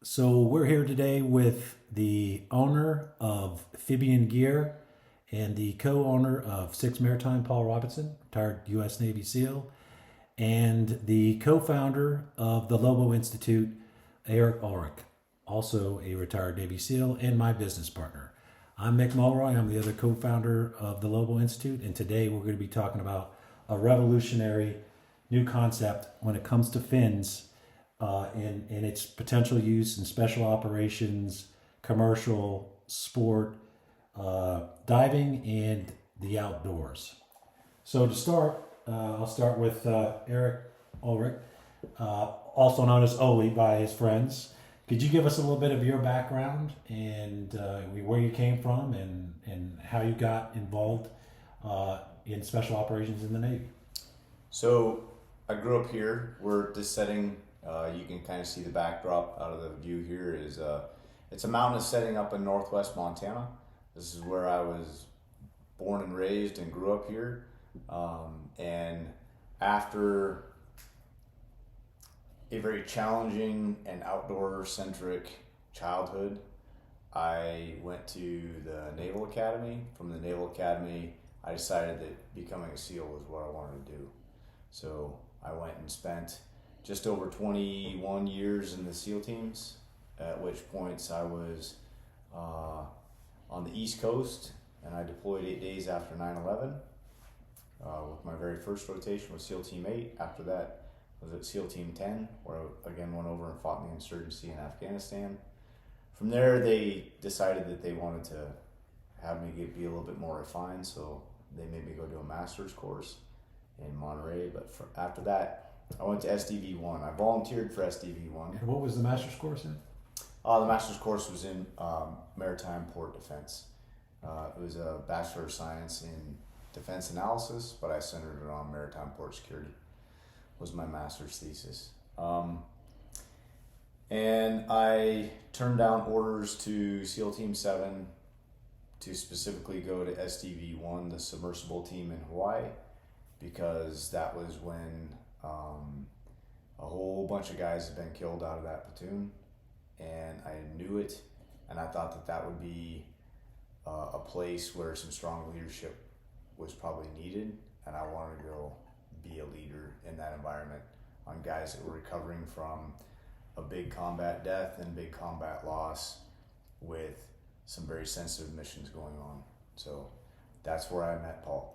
So we're here today with the owner of Phibian Gear and the co-owner of Six Maritime, Paul Robinson, retired U.S. Navy SEAL, and the co-founder of the Lobo Institute, Oehlerich, also a retired Navy SEAL and my business partner. I'm Mick Mulroy. I'm the other co-founder of the Lobo Institute, and today we're going to be talking about a revolutionary new concept when it comes to fins in its potential use in special operations, commercial, sport, diving, and the outdoors. So to start, I'll start with Eric Oehlerich, also known as Oli by his friends. Could you give us a little bit of your background and where you came from and how you got involved in special operations in the Navy? So I grew up here. We're this setting. You can kind of see the backdrop out of the view here is it's a mountainous setting up in northwest Montana. This is where I was born and raised and grew up here. And after a very challenging and outdoor-centric childhood, I went to the Naval Academy. From the Naval Academy, I decided that becoming a SEAL was what I wanted to do. So I went and spent just over 21 years in the SEAL teams, at which points I was on the East Coast, and I deployed 8 days after 9/11 with my very first rotation with SEAL Team 8. After that, I was at SEAL Team 10, where I again went over and fought in the insurgency in Afghanistan. From there, they decided that they wanted to have me be a little bit more refined, so they made me go do a master's course in Monterey. But after that, I went to SDV1. I volunteered for SDV1. And what was the master's course in? The master's course was in maritime port defense. It was a Bachelor of Science in Defense Analysis, but I centered it on maritime port security. Was my master's thesis. And I turned down orders to SEAL Team 7 to specifically go to SDV1, the submersible team in Hawaii, because that was when a whole bunch of guys had been killed out of that platoon, and I knew it, and I thought that would be a place where some strong leadership was probably needed, and I wanted to go be a leader in that environment on guys that were recovering from a big combat death and big combat loss with some very sensitive missions going on. So that's where I met Paul.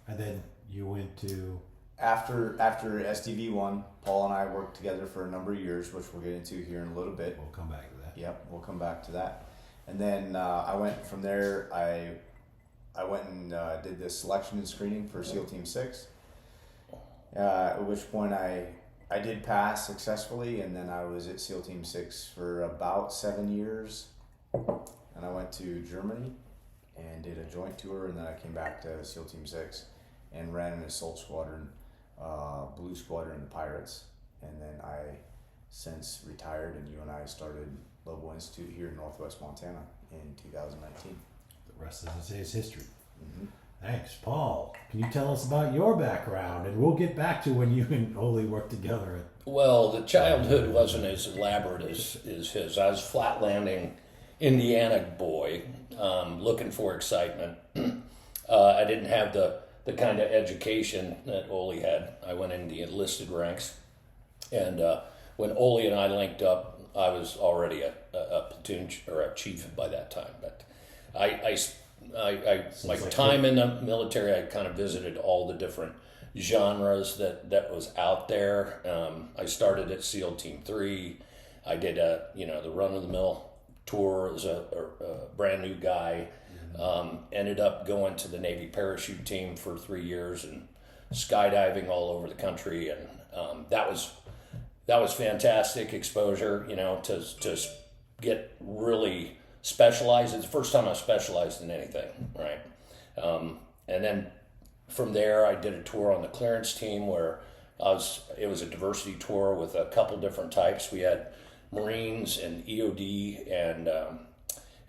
And then you went to... After SDV1, Paul and I worked together for a number of years, which we'll get into here in a little bit. We'll come back to that. Yep, we'll come back to that. And then I went from there, I went and did the selection and screening for SEAL Team 6, at which point I did pass successfully, and then I was at SEAL Team 6 for about 7 years. And I went to Germany and did a joint tour, and then I came back to SEAL Team 6 and ran an assault squadron, Blue Squadron, the Pirates. And then I since retired, and you and I started Lobo Institute here in northwest Montana in 2019. The rest, as I say, is history. Mm-hmm. Thanks. Paul, can you tell us about your background? And we'll get back to when you and Oli worked together. Well, the childhood wasn't as elaborate as his. I was flat landing Indiana boy, looking for excitement. I didn't have the kind of education that Oli had. I went in the enlisted ranks, and when Oli and I linked up, I was already a platoon or a chief by that time. But my time in the military, I kind of visited all the different genres that was out there. I started at SEAL Team 3. I did the run-of-the-mill tour as a brand new guy. Ended up going to the Navy parachute team for 3 years and skydiving all over the country, and that was fantastic exposure. To get really specialized. It's the first time I specialized in anything, right? And then from there, I did a tour on the clearance team where it was a diversity tour with a couple different types. We had Marines and EOD,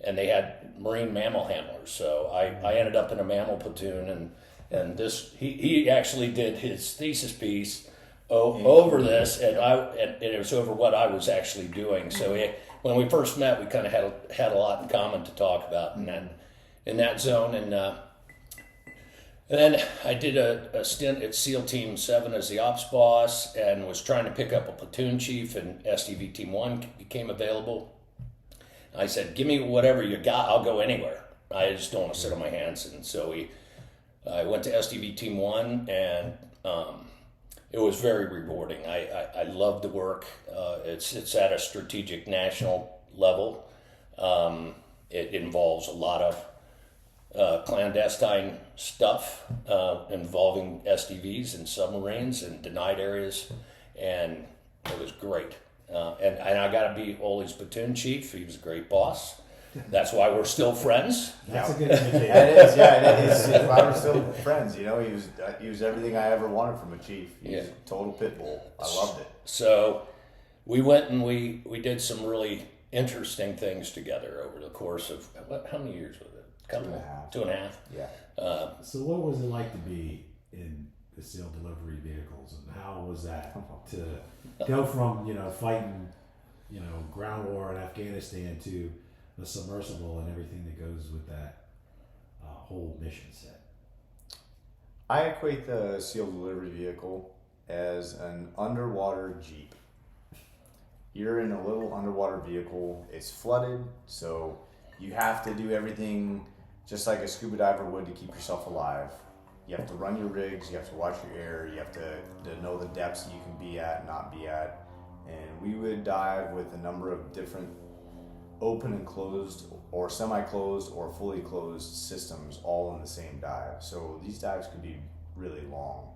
and they had Marine mammal handlers. So I ended up in a mammal platoon, and this he actually did his thesis piece over this, and it was over what I was actually doing. So when we first met, we kind of had a lot in common to talk about in that zone, and then I did a stint at SEAL Team 7 as the ops boss, and was trying to pick up a platoon chief, and SDV Team 1 became available. I said, give me whatever you got, I'll go anywhere. I just don't want to sit on my hands. And so I went to SDV Team 1, and it was very rewarding. I loved the work. It's at a strategic national level. It involves a lot of clandestine stuff involving SDVs and submarines and denied areas, and it was great. And I got to be Ole's platoon chief. He was a great boss. That's why we're still friends. That's a good indicator. It is. If I were still friends, he was everything I ever wanted from a chief. He was a total pit bull. I loved it. So we went and we did some really interesting things together over the course of, how many years was it? Couple, 2.5. 2.5. Yeah. So what was it like to be in the SEAL delivery vehicles, and how was that to go from fighting ground war in Afghanistan to the submersible and everything that goes with that whole mission set? I equate the SEAL delivery vehicle as an underwater Jeep. You're in a little underwater vehicle. It's flooded, so you have to do everything just like a scuba diver would to keep yourself alive. You have to run your rigs, you have to watch your air, you have to know the depths you can be at, not be at. And we would dive with a number of different open and closed or semi-closed or fully closed systems all in the same dive. So these dives could be really long.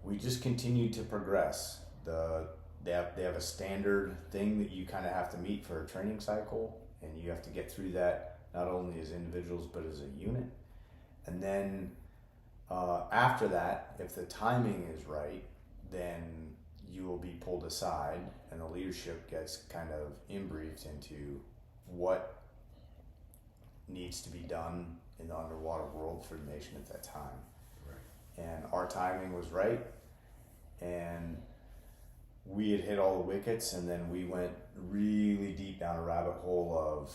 We just continued to progress. They have a standard thing that you kind of have to meet for a training cycle, and you have to get through that not only as individuals but as a unit. And then after that, if the timing is right, then you will be pulled aside and the leadership gets kind of inbriefed into what needs to be done in the underwater world for the nation at that time. Right. And our timing was right, and we had hit all the wickets, and then we went really deep down a rabbit hole of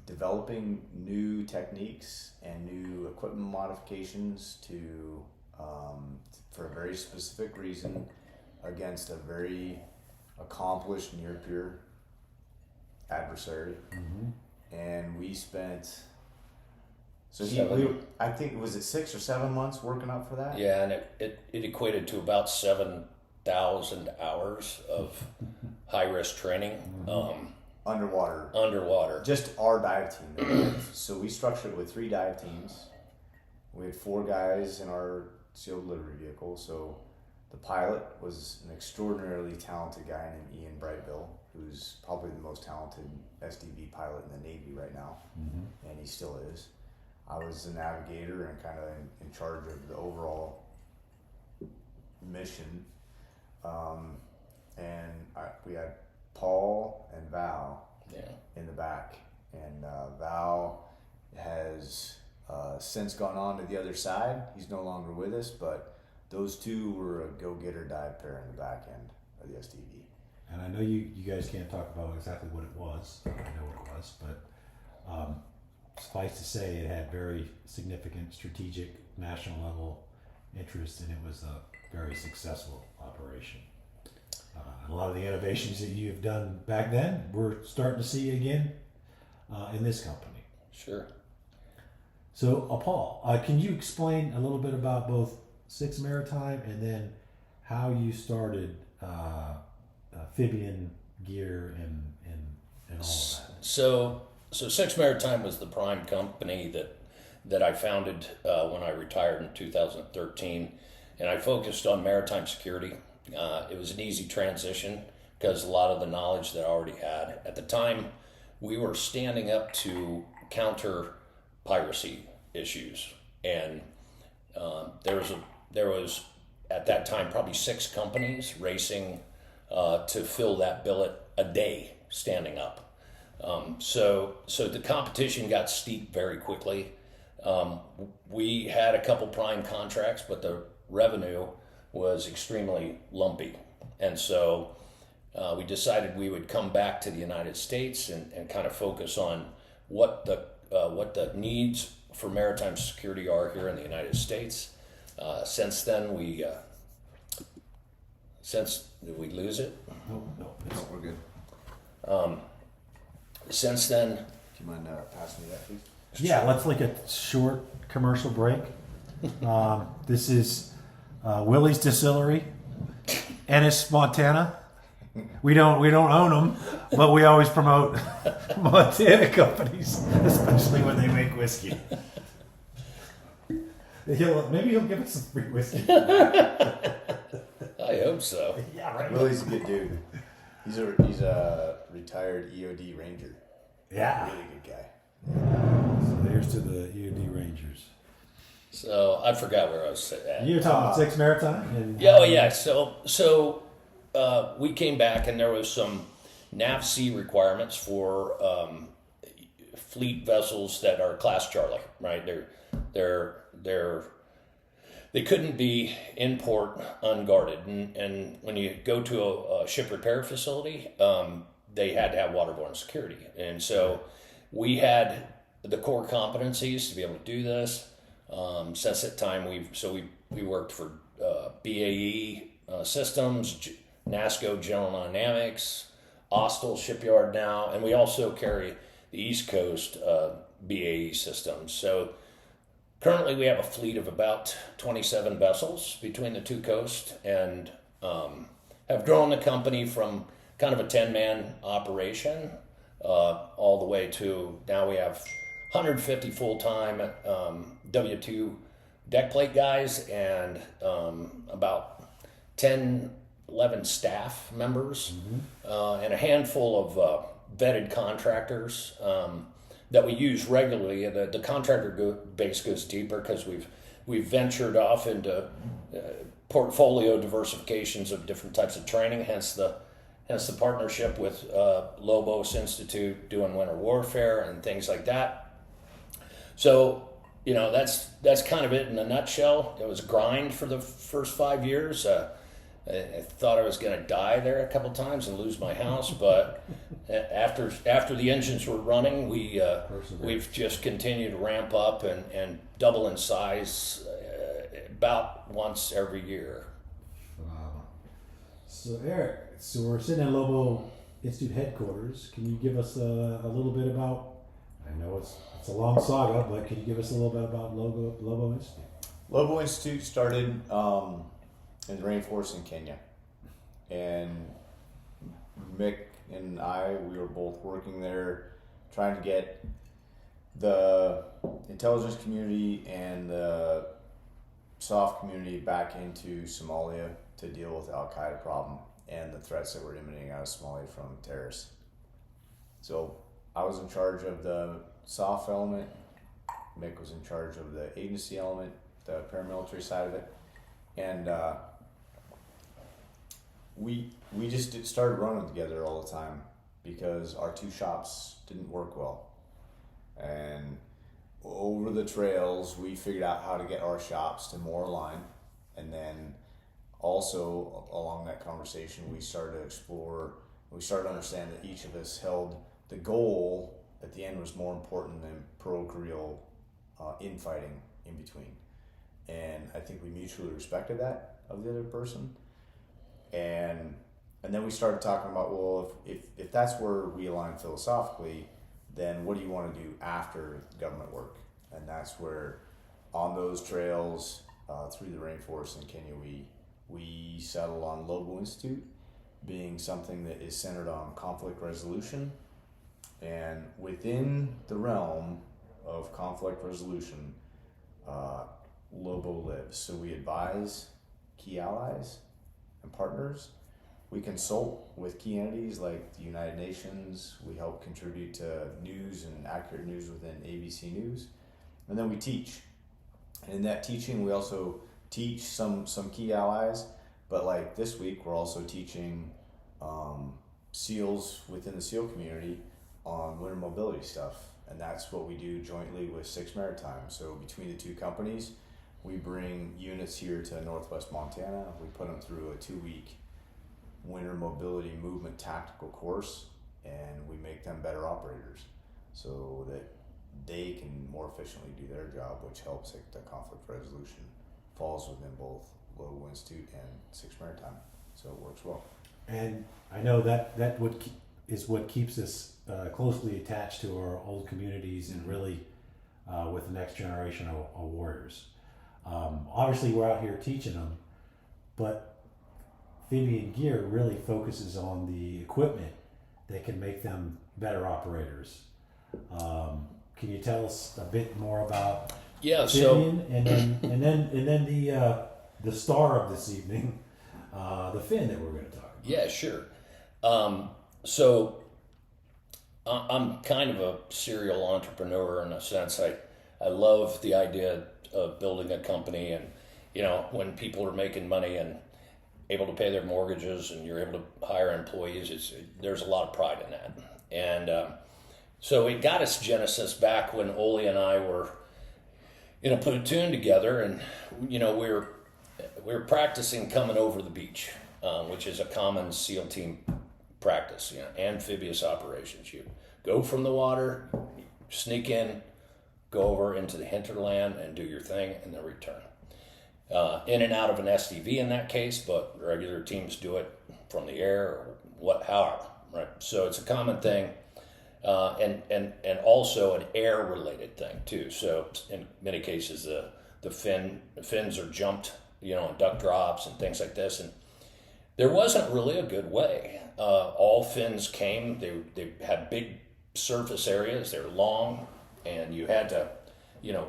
developing new techniques and new equipment modifications to for a very specific reason against a very accomplished near peer adversary. Mm-hmm. And we spent I think, was it 6 or 7 months working up for that? Yeah, and it equated to about 7,000 hours of high risk training. Mm-hmm. Underwater. Just our dive team. So we structured it with 3 dive teams. We had 4 guys in our SEAL delivery vehicle. So the pilot was an extraordinarily talented guy named Ian Brightville, who's probably the most talented SDV pilot in the Navy right now, mm-hmm. and he still is. I was the navigator and kind of in charge of the overall mission. We had Paul and Val in the back, and Val has since gone on to the other side. He's no longer with us, but those two were a go-getter dive pair in the back end of the SDV. And I know you guys can't talk about exactly what it was. I know what it was, but suffice to say it had very significant strategic national level interest, and it was a very successful operation. A lot of the innovations that you've done back then, we're starting to see again in this company. Sure. So, Paul, can you explain a little bit about both 6 Maritime and then how you started Phibian Gear and all of that? So 6 Maritime was the prime company that I founded when I retired in 2013, and I focused on maritime security. It was an easy transition because a lot of the knowledge that I already had. At the time, we were standing up to counter piracy issues, and there was at that time probably 6 companies racing to fill that billet a day standing up. So the competition got steep very quickly. We had a couple prime contracts, but the revenue was extremely lumpy. And so we decided we would come back to the United States and kind of focus on what the needs for maritime security are here in the United States. Since then, did we lose it? No, We're good. Since then, Do you mind passing me that, please? yeah, let's take a short commercial break. This is Willie's Distillery, Ennis, Montana. We don't own them, but we always promote Montana companies, especially when they make whiskey. Maybe he'll give us some free whiskey. I hope so. Yeah, right. Willie's a good dude. He's a retired EOD Ranger. Yeah. Really good guy. So there's to the EOD Rangers. So I forgot where I was at. You were talking about Six Maritime? And Yeah, oh yeah. So we came back and there was some NAVC requirements for fleet vessels that are Class Charlie, right? They couldn't be in port unguarded, and when you go to a ship repair facility, they had to have waterborne security, and so we had the core competencies to be able to do this. Since that time, we worked for BAE Systems, NASCO General Dynamics, Austal Shipyard now, and we also carry the East Coast BAE Systems. So currently we have a fleet of about 27 vessels between the two coasts, and have grown the company from kind of a 10-man operation all the way to now we have 150 full-time W2 deck plate guys and about 11 staff members, and a handful of vetted contractors that we use regularly. The contractor base goes deeper because we've ventured off into portfolio diversifications of different types of training. Hence the partnership with Lobo Institute doing winter warfare and things like that. So that's kind of it in a nutshell. It was a grind for the first 5 years. I thought I was going to die there a couple times and lose my house, but after the engines were running, we've just continued to ramp up and double in size about once every year. Wow. So Eric, we're sitting at Lobo Institute headquarters. Can you give us a little bit about? I know it's a long saga, but can you give us a little bit about Lobo Institute? Lobo Institute started in the rainforest in Kenya, and Mick and we were both working there, trying to get the intelligence community and the soft community back into Somalia to deal with the Al Qaeda problem and the threats that were emanating out of Somalia from terrorists. So I was in charge of the soft element. Mick was in charge of the agency element, the paramilitary side of it, and we just started running together all the time because our two shops didn't work well. And over the trails, we figured out how to get our shops to more align. And then also along that conversation, we started to explore, we started to understand that each of us held the goal at the end was more important than parochial infighting in between. And I think we mutually respected that of the other person. And then we started talking about, well, if that's where we align philosophically, then what do you want to do after government work? And that's where on those trails through the rainforest in Kenya, we settled on Lobo Institute being something that is centered on conflict resolution. And within the realm of conflict resolution, Lobo lives. So we advise key allies and partners. We consult with key entities like the United Nations. We help contribute to news and accurate news within ABC News. And then we teach. And in that teaching, we also teach some key allies. But like this week, we're also teaching SEALs within the SEAL community on winter mobility stuff. and that's what we do jointly with Six Maritime. So between the two companies, we bring units here to Northwest Montana. We put them through a 2-week winter mobility movement tactical course, and we make them better operators so that they can more efficiently do their job, which helps the conflict resolution. Falls within both Lobo Institute and Six Maritime, so it works well. And I know that is what keeps us closely attached to our old communities and really with the next generation of warriors. Obviously, we're out here teaching them, but Phibian Gear really focuses on the equipment that can make them better operators. Can you tell us a bit more about Phibian, and then the star of this evening, the fin that we're going to talk about? Yeah, sure. So I'm kind of a serial entrepreneur in a sense. I love the idea of building a company, and when people are making money and able to pay their mortgages and you're able to hire employees, there's a lot of pride in that. And so it got its genesis back when Ole and I were in a platoon together, and we were practicing coming over the beach, which is a common SEAL team practice, amphibious operations. You go from the water, sneak in, go over into the hinterland and do your thing, and then return. In and out of an SDV in that case, but regular teams do it from the air or however, right? So it's a common thing, and also an air-related thing too. So in many cases, the fins are jumped, and duck drops and things like this, and there wasn't really a good way. All fins came. They had big surface areas. They're long, and you had to,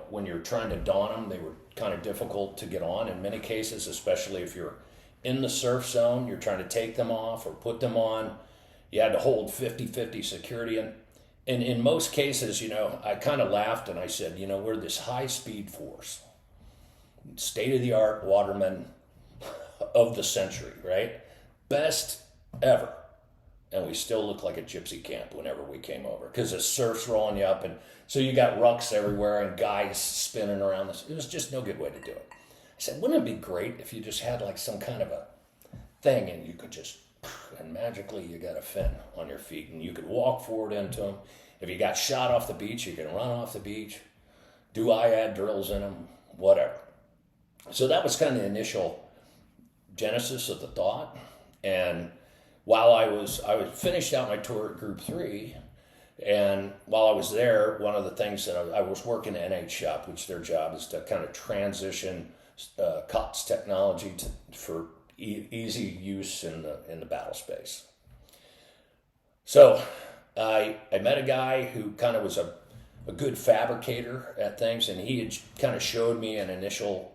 when you're trying to don them, they were kind of difficult to get on in many cases, especially if you're in the surf zone, you're trying to take them off or put them on. You had to hold 50-50 security. And in most cases, I kind of laughed and I said, we're this high-speed force, state-of-the-art watermen of the century, right? Best ever. And we still look like a gypsy camp whenever we came over because the surf's rolling you up, and so you got rucks everywhere and guys spinning around this. It was just no good way to do it. I said, wouldn't it be great if you just had like some kind of a thing and you could just, and magically you got a fin on your feet and you could walk forward into them. If you got shot off the beach, you can run off the beach, do IAD drills in them, whatever. So that was kind of the initial genesis of the thought. And while I was finished out my tour at Group 3, and while I was there, one of the things that I was working at NH Shop, which their job is to kind of transition COTS technology for easy use in the battle space. So I met a guy who kind of was a good fabricator at things, and he had kind of showed me an initial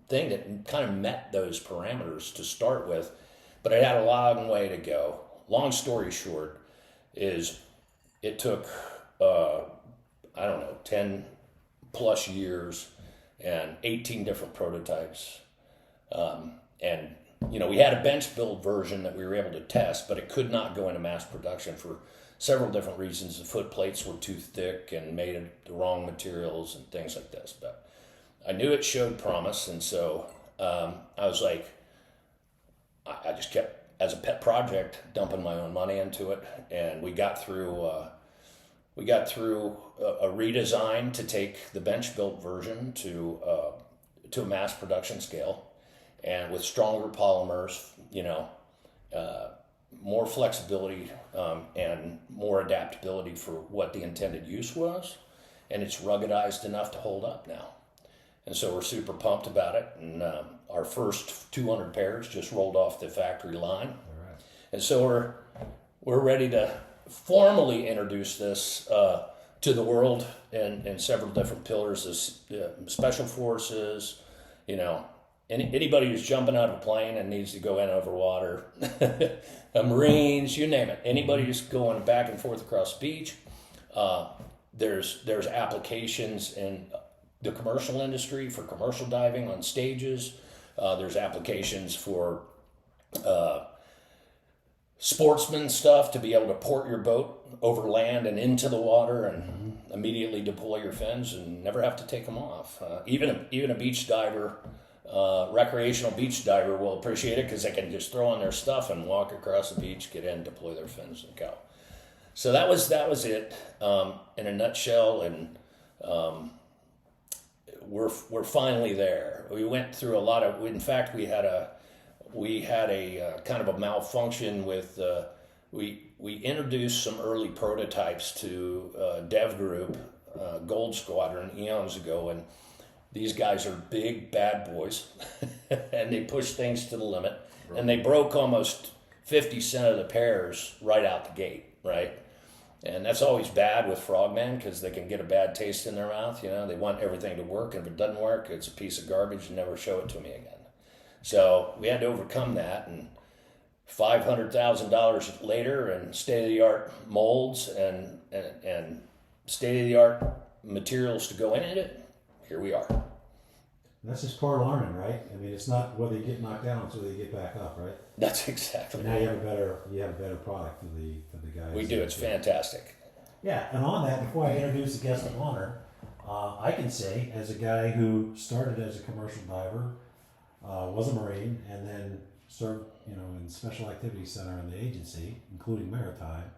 thing that kind of met those parameters to start with, but it had a long way to go. Long story short is it took, 10 plus years and 18 different prototypes. And we had a bench build version that we were able to test, but it could not go into mass production for several different reasons. The foot plates were too thick and made of the wrong materials and things like this. But I knew it showed promise, and so I was like, I just kept, as a pet project, dumping my own money into it, and we got through a redesign to take the bench built version to a mass production scale, and with stronger polymers, more flexibility and more adaptability for what the intended use was, and it's ruggedized enough to hold up now. And so we're super pumped about it, and our first 200 pairs just rolled off the factory line. All right. And so we're ready to formally introduce this to the world in several different pillars, as special forces, anybody who's jumping out of a plane and needs to go in over water, Marines, you name it. Anybody who's going back and forth across the beach. There's applications in the commercial industry for commercial diving on stages. There's applications for sportsman stuff to be able to port your boat over land and into the water and immediately deploy your fins and never have to take them off. Even a beach diver, recreational beach diver will appreciate it because they can just throw on their stuff and walk across the beach, get in, deploy their fins, and go. So that was it in a nutshell, and we're finally there. We went through a lot of. In fact, we had a kind of a malfunction with. We introduced some early prototypes to Dev Group, Gold Squadron, eons ago, and these guys are big bad boys, and they push things to the limit, and they broke almost 50% of the pairs right out the gate, right? And that's always bad with frogmen because they can get a bad taste in their mouth. They want everything to work, and if it doesn't work, it's a piece of garbage and never show it to me again. So we had to overcome that, and $500,000 later, and state-of-the-art molds and state-of-the-art materials to go in it. Here we are. That's just part of learning, right? I mean, it's not whether you get knocked down, it's whether you get back up, right? That's exactly. And now you have a better product for the guys. We do. It's fantastic. Yeah, and on that, before I introduce the guest of honor, I can say, as a guy who started as a commercial diver, was a Marine, and then served, in Special Activities Center in the agency, including maritime.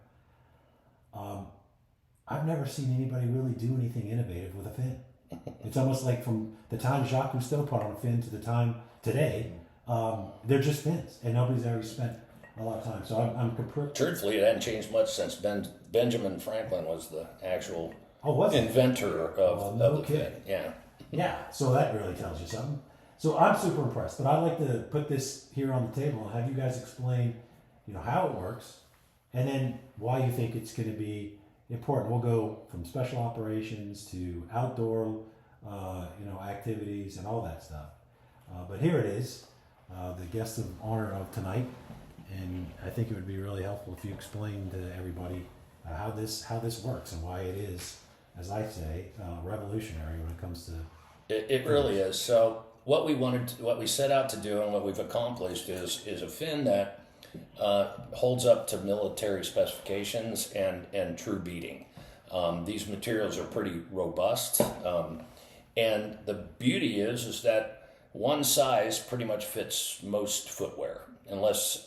I've never seen anybody really do anything innovative with a fin. It's almost like from the time Jacques Cousteau put on a fin to the time today, they're just fins, and nobody's ever spent a lot of time. So I'm completely. Truthfully, it hadn't changed much since Benjamin Franklin was the actual was inventor of the kidding. fin. Yeah. Yeah, so that really tells you something. So I'm super impressed, but I'd like to put this here on the table and have you guys explain, how it works, and then why you think it's going to be important. We'll go from special operations to outdoor, activities and all that stuff. But here it is, the guest of honor of tonight, and I think it would be really helpful if you explain to everybody how this works and why it is, as I say, revolutionary when it comes to. It really is. So what we set out to do, and what we've accomplished is a fin that holds up to military specifications and true beating. These materials are pretty robust, and the beauty is that one size pretty much fits most footwear, unless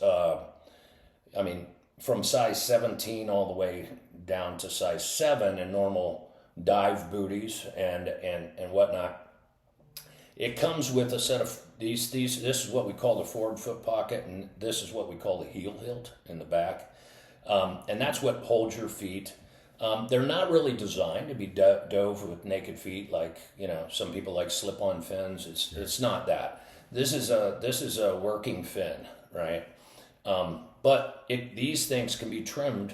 from size 17 all the way down to size 7 in normal dive booties and whatnot. It comes with a set of these. This is what we call the forward foot pocket, and this is what we call the heel hilt in the back, and that's what holds your feet. They're not really designed to be dove with naked feet, like some people like slip-on fins. It's not that. This is a working fin, right? But these things can be trimmed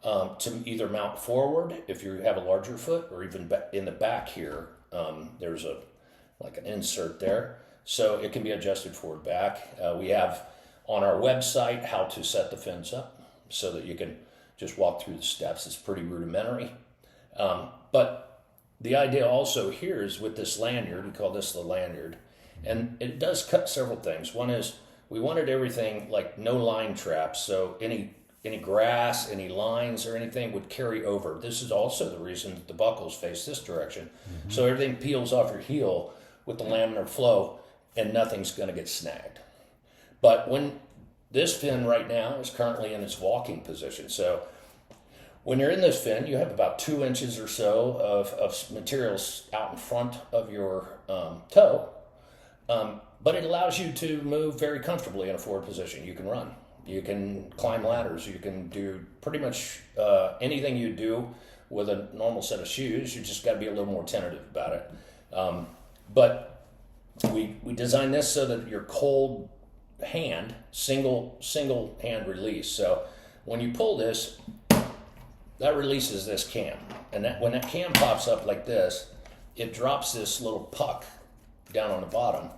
to either mount forward if you have a larger foot, or even in the back here. There's like an insert there, so it can be adjusted forward back. We have on our website how to set the fins up so that you can just walk through the steps. It's pretty rudimentary, but the idea also here is with this lanyard, we call this the lanyard, and it does cut several things. One is we wanted everything like no line traps, so any grass, any lines or anything would carry over. This is also the reason that the buckles face this direction, so everything peels off your heel with the laminar flow, and nothing's going to get snagged. But when this fin right now is currently in its walking position, so when you're in this fin, you have about 2 inches or so of materials out in front of your toe, but it allows you to move very comfortably in a forward position. You can run, you can climb ladders, you can do pretty much anything you do with a normal set of shoes. You just got to be a little more tentative about it. But we designed this so that your cold hand, single hand release. So when you pull this, that releases this cam. And when that cam pops up like this, it drops this little puck down on the bottom,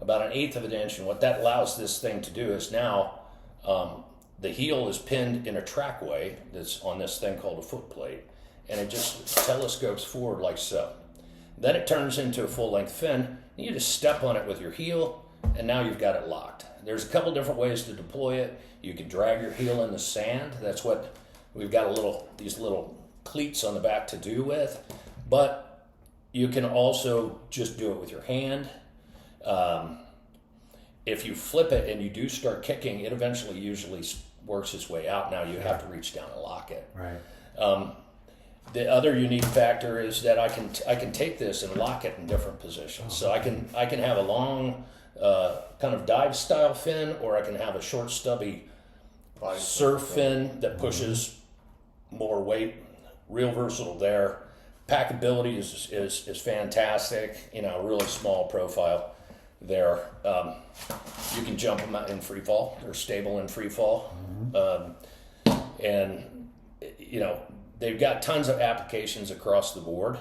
about 1/8 of an inch. And what that allows this thing to do is now the heel is pinned in a trackway that's on this thing called a foot plate. And it just telescopes forward like so. Then it turns into a full-length fin, and you just step on it with your heel, and now you've got it locked. There's a couple different ways to deploy it. You can drag your heel in the sand. That's what we've got these little cleats on the back to do with. But you can also just do it with your hand. If you flip it and you do start kicking, it eventually usually works its way out. Now you have to reach down and lock it. Right. The other unique factor is that I can take this and lock it in different positions. So I can have a long kind of dive style fin, or I can have a short stubby surf fin that pushes more weight. Real versatile there. Packability is fantastic. Really small profile there. You can jump them out in free fall. They're stable in free fall, and they've got tons of applications across the board.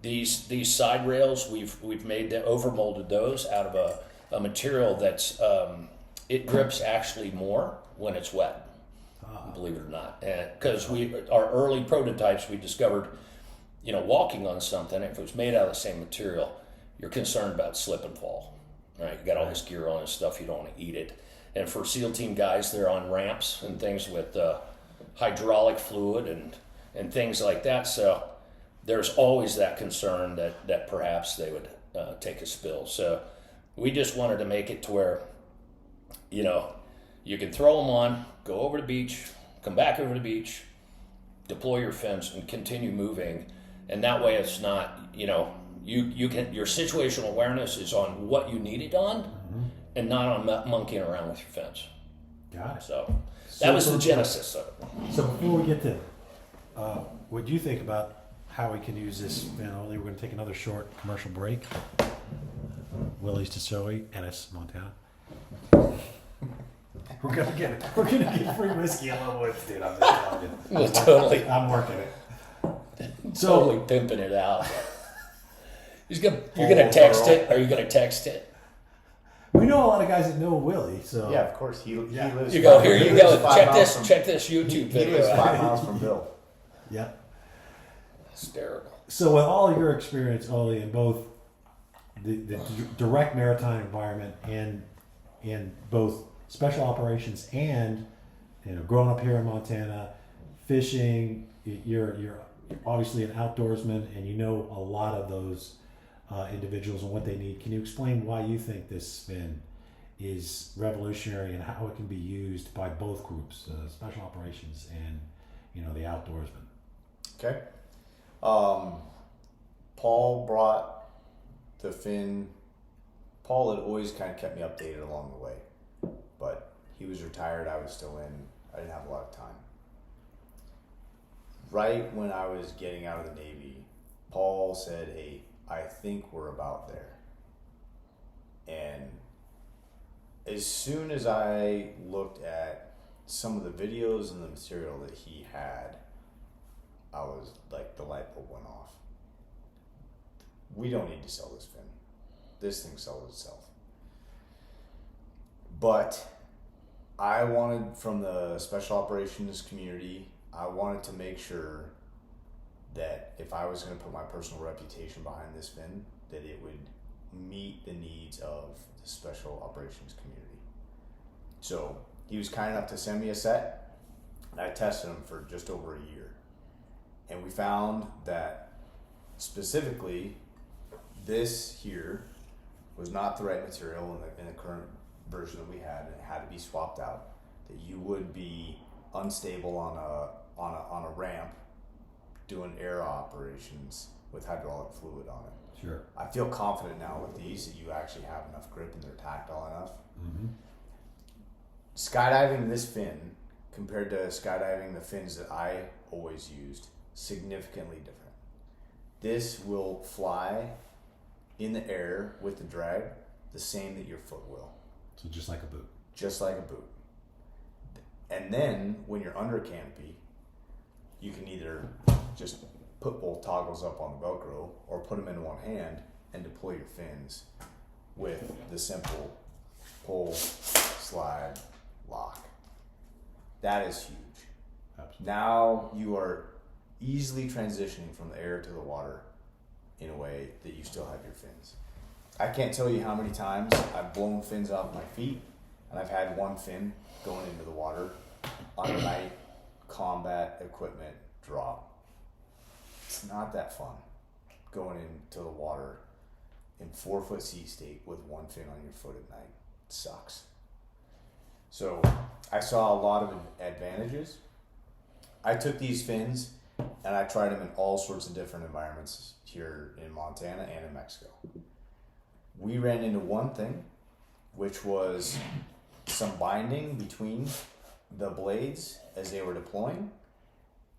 These side rails we've made overmolded those out of a material that's it grips actually more when it's wet, believe it or not. Because our early prototypes, we discovered, walking on something, if it was made out of the same material, you're concerned about slip and fall. Right? You got all this gear on and stuff, you don't want to eat it. And for SEAL team guys, they're on ramps and things with hydraulic fluid and things like that. So there's always that concern that perhaps they would take a spill. So we just wanted to make it to where, you can throw them on, go over the beach, come back over the beach, deploy your fins, and continue moving. And that way it's not, you can, your situational awareness is on what you need it on, and not on monkeying around with your fins. Got it. So that was the genesis of it. So before we get to what do you think about how we can use this fin only, we're going to take another short commercial break. Willie's Tesoi, Ennis, Montana. We're gonna get free whiskey on Lobo, dude. I'm just telling you. Well, totally. I'm working it. Totally pimping it out. You're gonna text it? Are you gonna text it? We know a lot of guys that know Willie, so Yeah, of course. He lives. You go, here he you lives go. 5 miles from- Check this YouTube He video lives out. 5 miles from Bill. yeah. Hysterical. So with all your experience, Ollie, in both the direct maritime environment and in both special operations and growing up here in Montana, fishing, you're obviously an outdoorsman and you know a lot of those individuals and what they need. Can you explain why you think this fin is revolutionary and how it can be used by both groups, special operations and the outdoorsman? Okay. Paul brought the fin. Paul had always kind of kept me updated along the way, but he was retired. I was still in. I didn't have a lot of time. Right when I was getting out of the Navy, Paul said, "Hey, I think we're about there." And as soon as I looked at some of the videos and the material that he had, I was like, the light bulb went off. We don't need to sell this fin. This thing sells itself. But I wanted, from the special operations community, I wanted to make sure that if I was going to put my personal reputation behind this fin, that it would meet the needs of the special operations community. So he was kind enough to send me a set, and I tested them for just over a year. And we found that specifically this here was not the right material in the current version that we had, and it had to be swapped out. That you would be unstable on a ramp doing air operations with hydraulic fluid on it. Sure. I feel confident now with these that you actually have enough grip and they're tactile enough. Mm-hmm. Skydiving this fin compared to skydiving the fins that I always used, significantly different. This will fly in the air with the drag the same that your foot will. So just like a boot. Just like a boot. And then when you're under canopy, you can either just put both toggles up on the Velcro or put them in one hand and deploy your fins with the simple pull, slide, lock. That is huge. Absolutely. Now you are easily transitioning from the air to the water in a way that you still have your fins. I can't tell you how many times I've blown fins off my feet, and I've had one fin going into the water on a night combat equipment drop. It's not that fun going into the water in 4-foot sea state with one fin on your foot at night. It sucks. So I saw a lot of advantages. I took these fins and I tried them in all sorts of different environments here in Montana and in Mexico. We ran into one thing, which was some binding between the blades as they were deploying.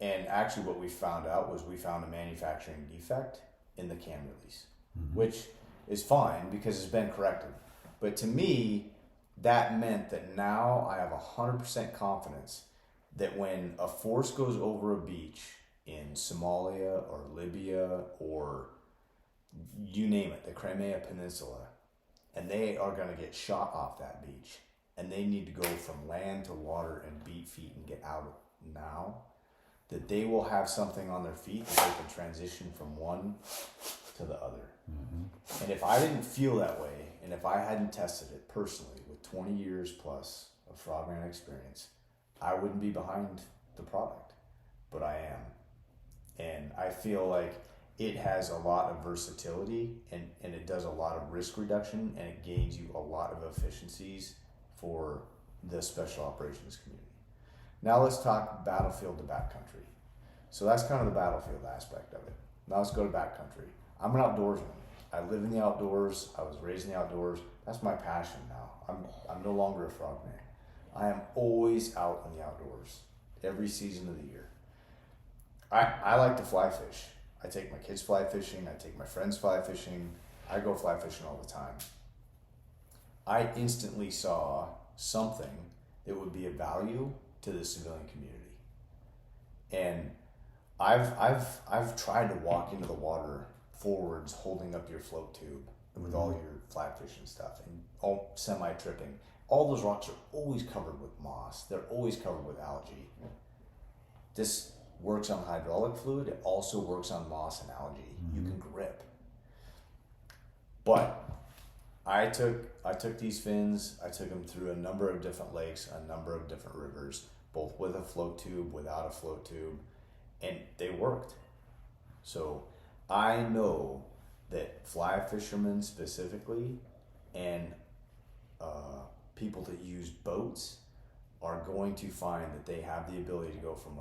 And actually what we found out was we found a manufacturing defect in the cam release, which is fine because it's been corrected. But to me, that meant that now I have 100% confidence that when a force goes over a beach in Somalia or Libya or you name it, the Crimea Peninsula, and they are going to get shot off that beach and they need to go from land to water and beat feet and get out now, that they will have something on their feet that they can transition from one to the other. And if I didn't feel that way, and if I hadn't tested it personally with 20 years plus of frogman experience, I wouldn't be behind the product, but I am. And I feel like it has a lot of versatility and it does a lot of risk reduction and it gains you a lot of efficiencies for the special operations community. Now let's talk battlefield to backcountry. So that's kind of the battlefield aspect of it. Now let's go to backcountry. I'm an outdoorsman. I live in the outdoors. I was raised in the outdoors. That's my passion now. I'm no longer a frogman. I am always out in the outdoors every season of the year. I like to fly fish. I take my kids fly fishing. I take my friends fly fishing. I go fly fishing all the time. I instantly saw something that would be of value to the civilian community. And I've tried to walk into the water forwards holding up your float tube with all your flat fish and stuff and all semi-tripping. All those rocks are always covered with moss. They're always covered with algae. This works on hydraulic fluid. It also works on moss and algae. You can grip. But I took these fins, I took them through a number of different lakes, a number of different rivers, both with a float tube, without a float tube, and they worked. So I know that fly fishermen specifically and people that use boats are going to find that they have the ability to go from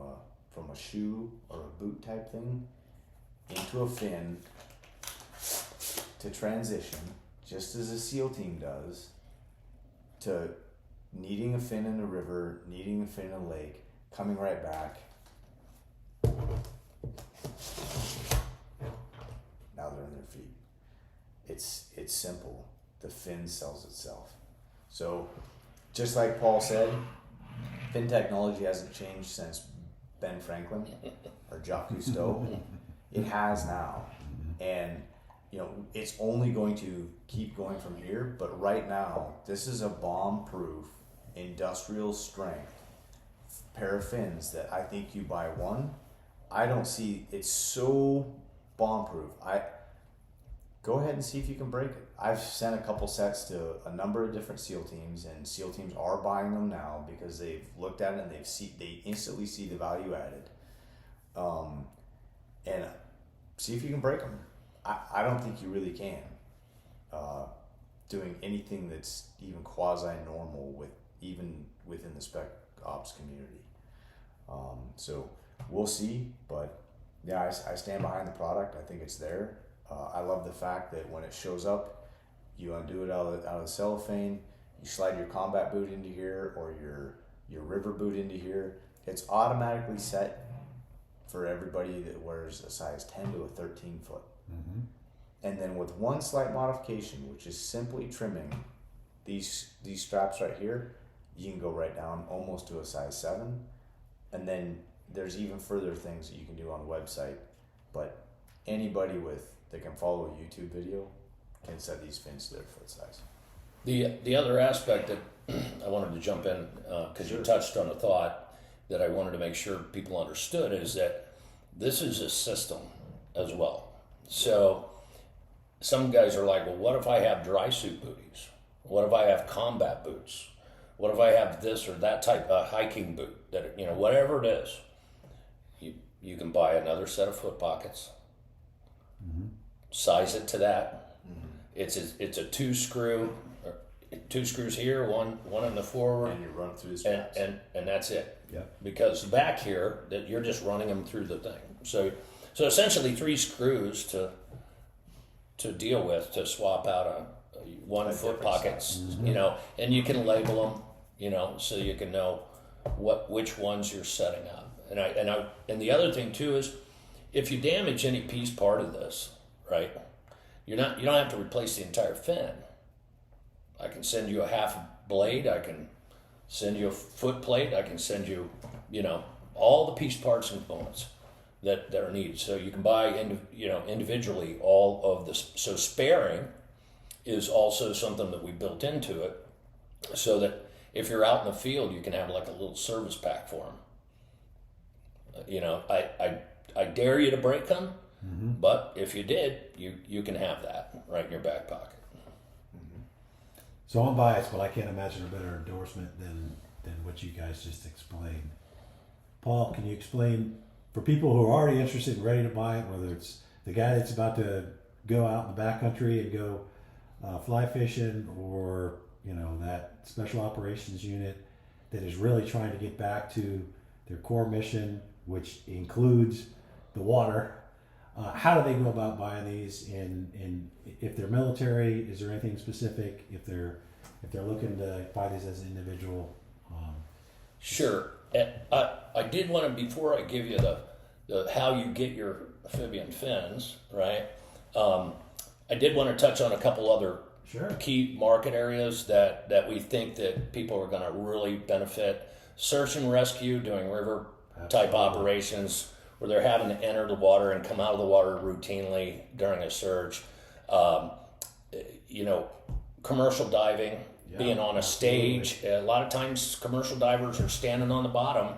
a shoe or a boot type thing into a fin to transition, just as a SEAL team does, to needing a fin in a river, needing a fin in a lake, coming right back. Now they're on their feet. It's simple. The fin sells itself. So, just like Paul said, fin technology hasn't changed since Ben Franklin or Jacques Cousteau. It has now. And it's only going to keep going from here, but right now, this is a bomb-proof, industrial strength pair of fins that I think you buy one. I don't see, it's so bomb-proof. Go ahead and see if you can break it. I've sent a couple sets to a number of different SEAL teams, and SEAL teams are buying them now because they've looked at it and they instantly see the value added. And see if you can break them. I don't think you really can. Doing anything that's even quasi-normal even within the spec ops community. So we'll see, but yeah, I stand behind the product. I think it's there. I love the fact that when it shows up, you undo it out of the cellophane, you slide your combat boot into here or your river boot into here. It's automatically set for everybody that wears a size 10 to a 13 foot. And then with one slight modification, which is simply trimming these straps right here, you can go right down almost to a size 7. And then there's even further things that you can do on the website. But anybody that can follow a YouTube video can set these fins to their foot size. The other aspect that I wanted to jump in, because you touched on a thought that I wanted to make sure people understood, is that this is a system as well. So some guys are like, well, what if I have dry suit booties? What if I have combat boots? What if I have this or that type of hiking boot? That, you know, whatever it is, you can buy another set of foot pockets, size it to that. It's a two screws here, one in the forward, And you run through the straps. and that's it. Yeah. Because back here, that you're just running them through the thing. So essentially 3 screws to deal with, to swap out a 1 foot different pockets, you know, and you can label them, you know, so you can know which ones you're setting up. And the other thing too is, if you damage any piece part of this, right, you don't have to replace the entire fin. I can send you a half blade. I can send you a foot plate. I can send you, you know, all the piece parts and components that are needed. So you can buy, individually all of this. So sparing is also something that we built into it, so that if you're out in the field, you can have like a little service pack for them. You know, I dare you to break them, but if you did, you can have that right in your back pocket. So I'm biased, but I can't imagine a better endorsement than what you guys just explained. Paul, can you explain for people who are already interested and ready to buy it, whether it's the guy that's about to go out in the backcountry and go fly fishing, or you know, that special operations unit that is really trying to get back to their core mission, which includes the water. How do they go about buying these? And if they're military, is there anything specific? If they're looking to buy these as an individual? Sure. I did want to, before I give you the how you get your Phibian fins, right? I did want to touch on a couple other key market areas that we think that people are going to really benefit. Search and rescue, doing river type operations where they're having to enter the water and come out of the water routinely during a surge. You know, commercial diving, being on a stage. A lot of times commercial divers are standing on the bottom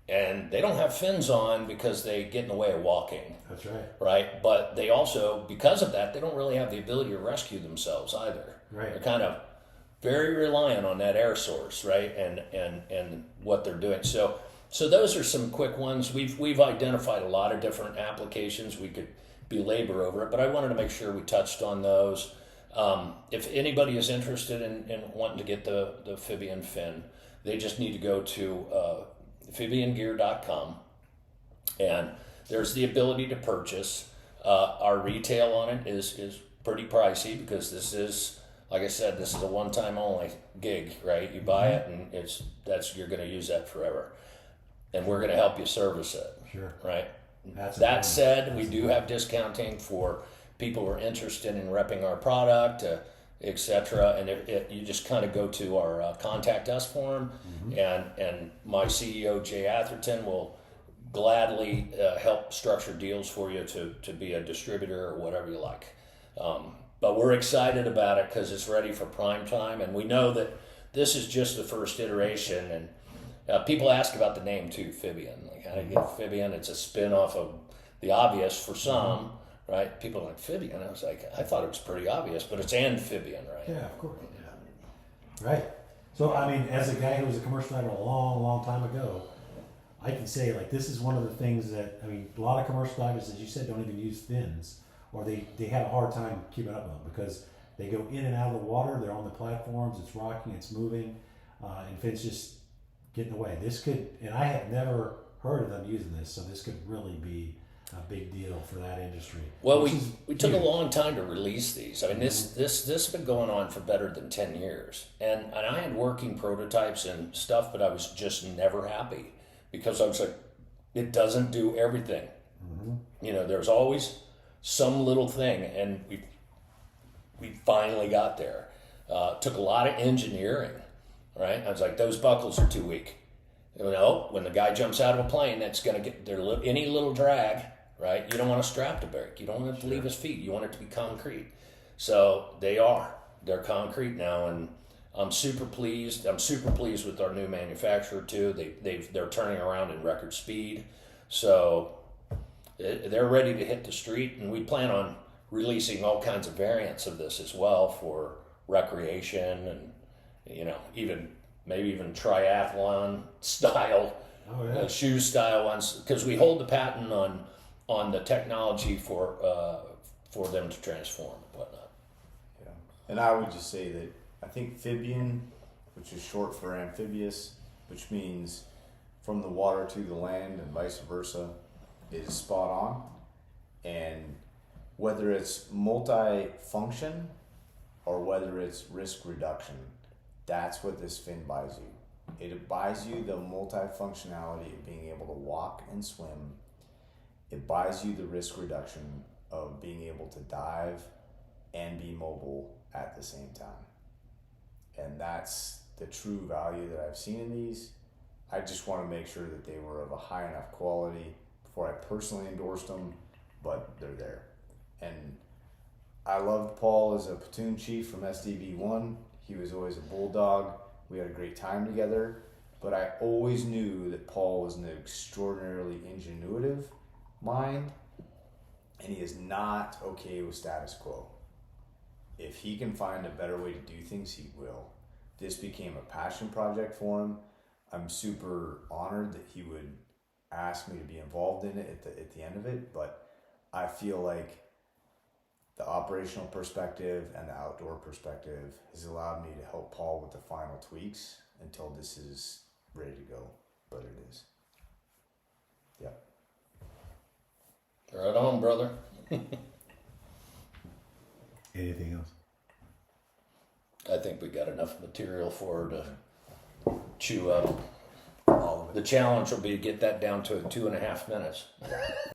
and they don't have fins on because they get in the way of walking. That's right. Right? But they also, because of that, they don't really have the ability to rescue themselves either. Right. They're kind of very reliant on that air source, right? And what they're doing. So those are some quick ones. We've identified a lot of different applications. We could belabor over it, but I wanted to make sure we touched on those. If anybody is interested in wanting to get the Phibian fin, they just need to go to Phibiangear.com, and there's the ability to purchase. Our retail on it is pretty pricey because this is, like I said, this is a one-time only gig, right? You buy it and you're going to use that forever. And we're going to help you service it. Sure. Right? That said, we do have discounting for people who are interested in repping our product, etc. And you just kind of go to our contact us form, and my CEO, Jay Atherton, will gladly help structure deals for you to be a distributor or whatever you like. But we're excited about it because it's ready for prime time, and we know that this is just the first iteration. And people ask about the name too, Phibian. Like, how do you get Phibian? It's a spin-off of the obvious for some, right? People are like, Phibian? I was like, I thought it was pretty obvious, but it's amphibian, right? Yeah, of course. Yeah. Right. So, I mean, as a guy who was a commercial diver a long, long time ago, I can say, like, this is one of the things that, I mean, a lot of commercial divers, as you said, don't even use fins, or they have a hard time keeping up with them because they go in and out of the water, they're on the platforms, it's rocking, it's moving, and fins just get in the way. This could, and I have never heard of them using this, so this could really be a big deal for that industry. Well, we took a long time to release these. I mean, this has been going on for better than 10 years. And I had working prototypes and stuff, but I was just never happy because I was like, it doesn't do everything. You know, there's always some little thing, and we finally got there. Took a lot of engineering, right? I was like, those buckles are too weak. You know, when the guy jumps out of a plane, that's going to get any little drag, right? You don't want a strap to break. You don't want it to leave his feet. You want it to be concrete. So they're concrete now, and I'm super pleased. I'm super pleased with our new manufacturer too. They're turning around in record speed. So they're ready to hit the street, and we plan on releasing all kinds of variants of this as well for recreation and, even maybe even triathlon style, Oh yeah. shoe style ones, because we hold the patent on the technology for them to transform and whatnot. Yeah. And I would just say that I think Phibian, which is short for amphibious, which means from the water to the land and vice versa, is spot on. And whether it's multi-function or whether it's risk reduction, that's what this fin buys you. It buys you the multi-functionality of being able to walk and swim. It buys you the risk reduction of being able to dive and be mobile at the same time. And that's the true value that I've seen in these. I just want to make sure that they were of a high enough quality before I personally endorsed them, but they're there. And I loved Paul as a platoon chief from SDV1. He was always a bulldog. We had a great time together, but I always knew that Paul was an extraordinarily ingenuitive mind, and he is not okay with status quo. If he can find a better way to do things, he will. This became a passion project for him. I'm super honored that he would ask me to be involved in it at the end of it, but I feel like the operational perspective and the outdoor perspective has allowed me to help Paul with the final tweaks until this is ready to go, but it is. Yep. Right on, brother. Anything else? I think we got enough material for her to chew up. All of it. The challenge will be to get that down to 2.5 minutes.